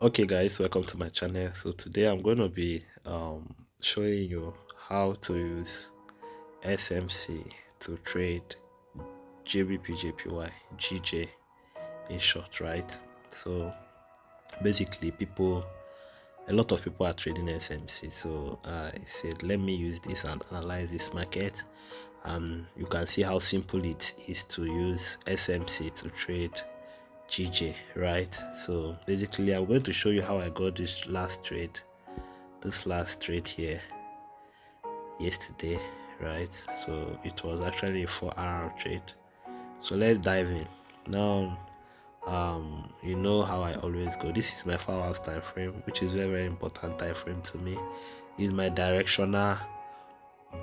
Okay guys, welcome to my channel. So today I'm going to be showing you how to use SMC to trade GBPJPY, GJ in short, right? So basically a lot of people are trading SMC, so I said let me use this and analyze this market, and you can see how simple it is to use SMC to trade GJ, right? So basically I'm going to show you how I got this last trade here yesterday, right? So it was actually a 4 hour trade. So let's dive in now. You know how I always go. This is my 4 hours time frame, which is very, very important time frame to me. Is my directional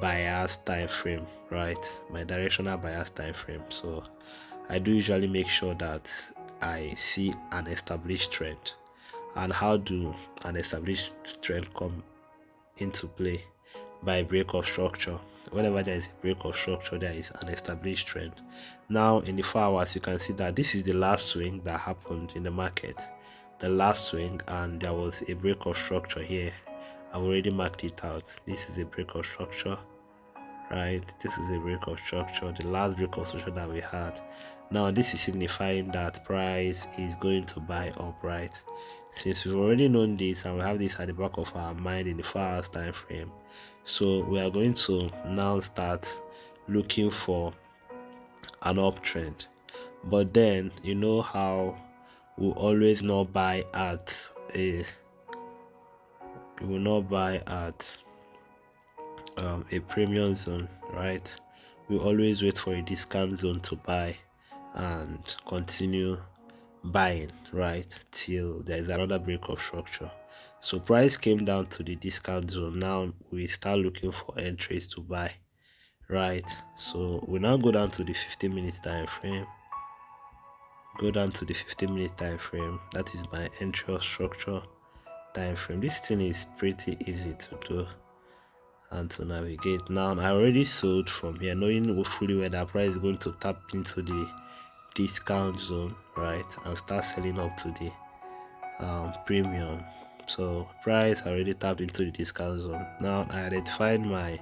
bias time frame, right? My directional bias time frame. So I do usually make sure that I see an established trend. And how do an established trend come into play? By break of structure. Whenever there is a break of structure, there is an established trend. Now in the 4 hours, you can see that this is the last swing that happened in the market, the last swing, and there was a break of structure here. I've already marked it out. This is a break of structure, right? This is a break of structure, the last break of structure that we had. Now this is signifying that price is going to buy up, right? Since we've already known this and we have this at the back of our mind in the 4 hours time frame, so we are going to now start looking for an uptrend. But then you know how we always not buy at a we will not buy at a premium zone, right? We always wait for a discount zone to buy and continue buying, right, till there is another break of structure. So price came down to the discount zone. Now we start looking for entries to buy, right? So we now go down to the 15-minute time frame. Go down to the 15-minute time frame. That is my entry or structure time frame. This thing is pretty easy to do and to navigate. Now I already sold from here, knowing hopefully where the price is going to tap into the discount zone, right, and start selling up to the premium. So price already tapped into the discount zone. Now I identified my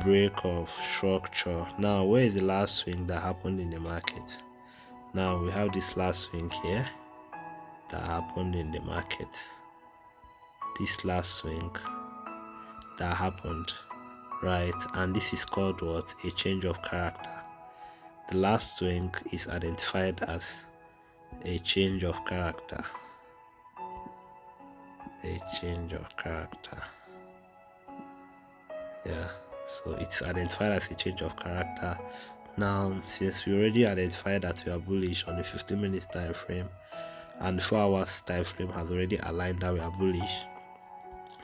break of structure. Now where is the last swing that happened in the market? Now we have this last swing here that happened in the market. This last swing that happened, right? And this is called what? A change of character. The last swing is identified as a change of character. A change of character. Yeah, so it's identified as a change of character. Now since we already identified that we are bullish on the 15-minute time frame and the 4 hours time frame has already aligned that we are bullish,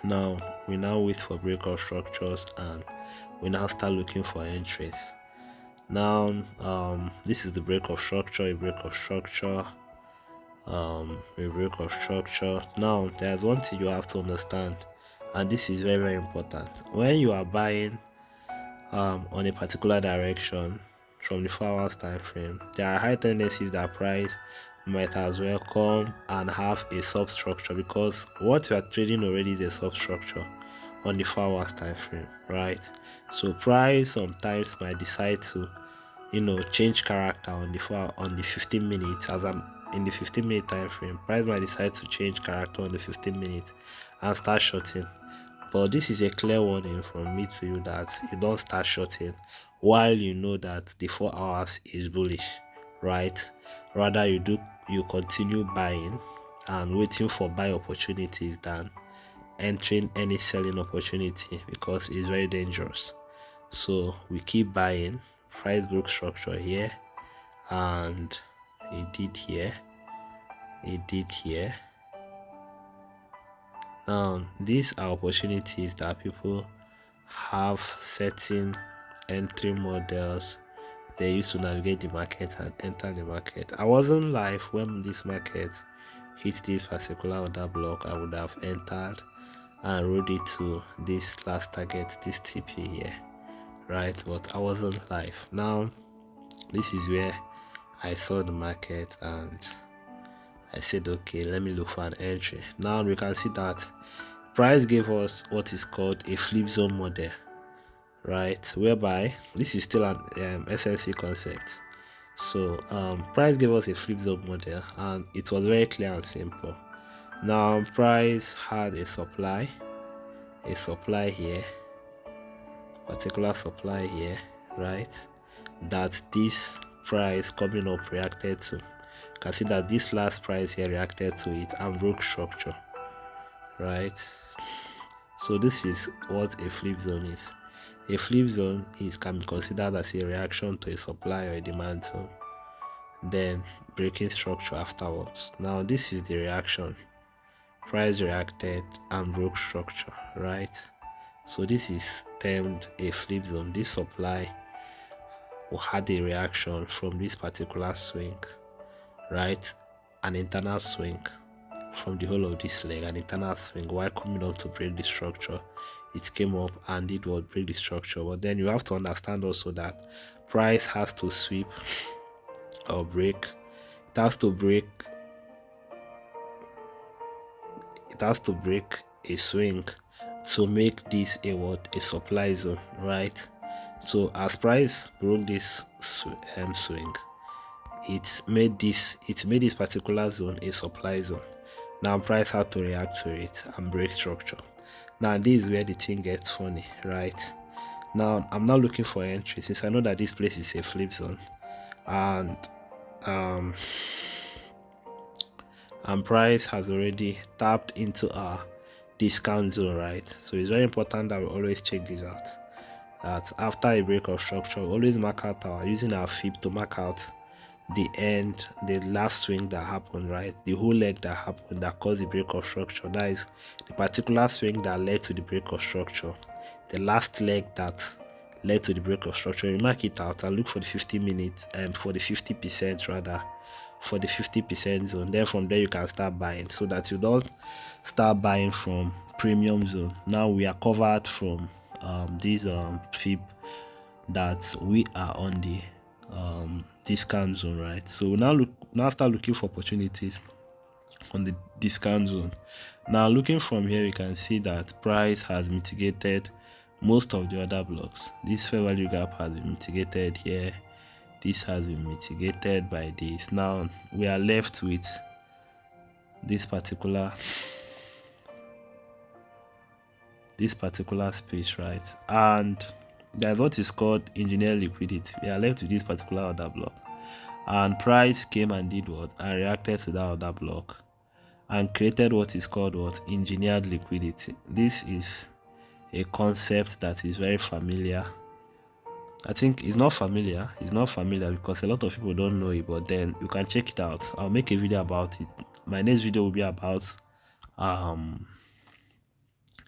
now we now wait for breakout structures and we now start looking for entries. Now this is the break of structure, a break of structure, a break of structure. Now there's one thing you have to understand, and this is very, very important. When you are buying on a particular direction from the 4 hours time frame, there are high tendencies that price might as well come and have a substructure, because what you are trading already is a substructure on the 4 hours time frame, right? So price sometimes might decide to change character on the 15 minutes. As I'm in the 15-minute time frame, price might decide to change character on the 15 minutes and start shorting. But this is a clear warning from me to you that you don't start shorting while you know that the 4 hours is bullish, right? Rather you continue buying and waiting for buy opportunities than entering any selling opportunity, because it's very dangerous. So we keep buying. Price broke structure here and it did here, Now these are opportunities that people have certain entry models they use to navigate the market and enter the market. I wasn't live when this market hit this particular order block. I would have entered and rode it to this last target, this TP here, right? But I wasn't live. Now this is where I saw the market and I said okay, let me look for an entry. Now we can see that price gave us what is called a flip zone model, right, whereby this is still an SMC concept. So price gave us a flip zone model and it was very clear and simple. Now price had a supply here, particular supply here, right, that this price coming up reacted to. You can see that this last price here reacted to it and broke structure, right? So this is what a flip zone is. A flip zone can be considered as a reaction to a supply or a demand zone, then breaking structure afterwards. Now this is the reaction. Price reacted and broke structure, right? So this is termed a flip zone. This supply had a reaction from this particular swing, right? An internal swing from the whole of this leg, an internal swing, while coming up to break the structure. It came up and it would break the structure. But then you have to understand also that price has to sweep or break. It has to break a swing to make this a supply zone, right? So as price broke this swing, it made this particular zone a supply zone. Now price had to react to it and break structure. Now this is where the thing gets funny, right? Now I'm not looking for entry since I know that this place is a flip zone, and price has already tapped into our discount zone, right? So it's very important that we always check this out, that after a break of structure, we always mark out using our fib to mark out the last swing that happened, right? The whole leg that happened that caused the break of structure. That is the particular swing that led to the break of structure. The last leg that led to the break of structure. You mark it out and look for the 50 minutes and for the 50% rather, for the 50% zone. Then from there you can start buying, so that you don't start buying from premium zone. Now we are covered from this fib that we are on the discount zone, right? So now start looking for opportunities on the discount zone. Now looking from here, we can see that price has mitigated most of the other blocks. This fair value gap has been mitigated here. This has been mitigated by this. Now we are left with this particular space, right? And there's what is called engineered liquidity. We are left with this particular other block, and price came and did what, and reacted to that other block and created what is called what, engineered liquidity. This is a concept that is very familiar. I think it's not familiar because a lot of people don't know it, but then you can check it out. I'll make a video about it. My next video will be about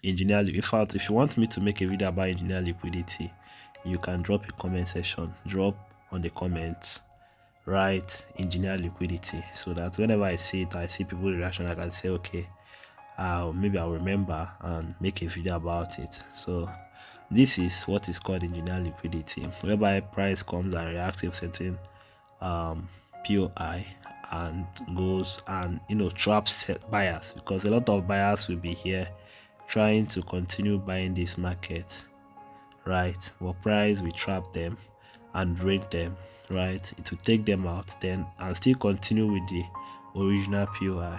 engineered. In fact, if you want me to make a video about engineered liquidity, you can drop a comment section, drop on the comments, write engineered liquidity, so that whenever I see it, I see people's reaction, I can say okay, maybe I'll remember and make a video about it. So this is what is called engineered liquidity, whereby price comes and reacts with certain POI and goes and traps buyers, because a lot of buyers will be here trying to continue buying this market, right? But price will trap them and break them, right? It will take them out then and still continue with the original POI,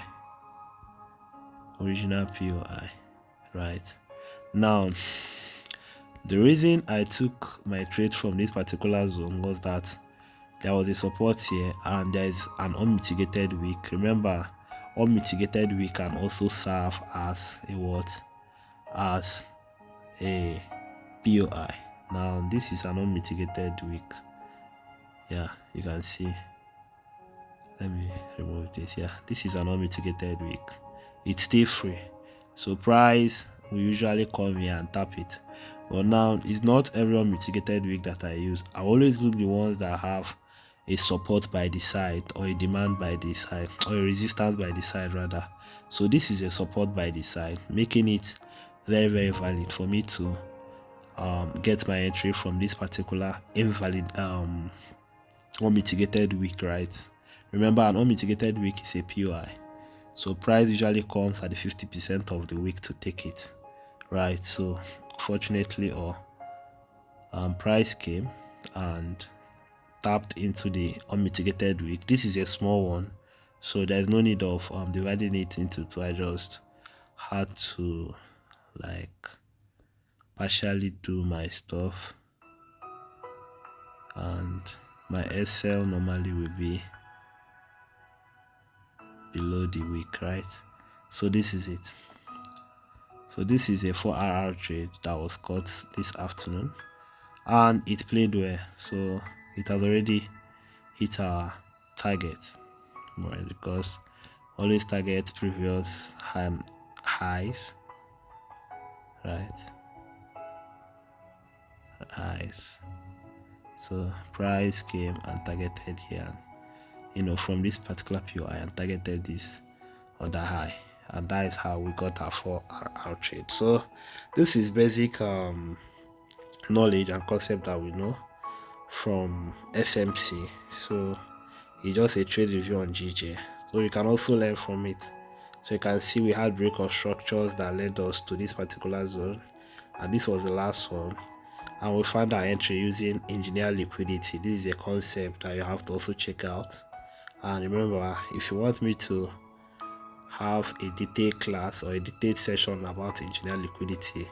right? Now the reason I took my trade from this particular zone was that there was a support here and there is an unmitigated wick. Remember, unmitigated wick can also serve as a what, as a POI. Now this is an unmitigated wick. Yeah, you can see. Let me remove this. Yeah, this is an unmitigated wick. It's still free, so price will usually come here and tap it. But now it's not every unmitigated wick that I use. I always look the ones that have a support by the side, or a demand by the side, or a resistance by the side rather. So this is a support by the side, making it very, very valid for me to get my entry from this particular invalid unmitigated wick, right? Remember, an unmitigated wick is a POI. So price usually comes at the 50% of the week to take it, right? So fortunately, or price came and tapped into the unmitigated week. This is a small one, so there's no need of dividing it into two. I just had to like partially do my stuff, and my SL normally will be below the week, right? So this is it. So this is a 4-hour trade that was caught this afternoon, and it played well, so it has already hit our target, right? Because always target previous highs, right? Highs. So price came and targeted here, from this particular POI, and targeted this other high, and that is how we got our 4-hour trade. So this is basic knowledge and concept that we know from SMC. So it's just a trade review on GJ, so you can also learn from it. So you can see we had break of structures that led us to this particular zone, and this was the last one, and we found our entry using engineer liquidity. This is a concept that you have to also check out. And remember, if you want me to have a detailed class or a detailed session about engineer liquidity,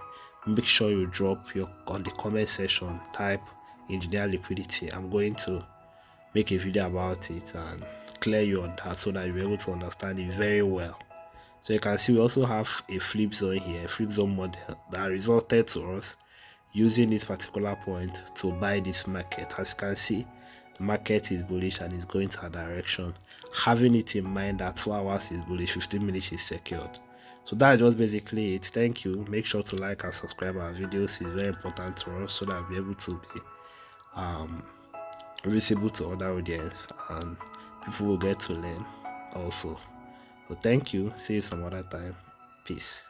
make sure you drop your on the comment section, type engineer liquidity. I'm going to make a video about it and clear you on that, so that you'll be able to understand it very well. So you can see we also have a flip zone here, a flip zone model that resulted to us using this particular point to buy this market. As you can see, the market is bullish and is going to a direction. Having it in mind that 2 hours is bullish, 15 minutes is secured. So that's just basically it. Thank you. Make sure to like and subscribe our videos. It's very important to us, so that we'll be able to be visible to other audience, and people will get to learn also. So thank you. See you some other time. Peace.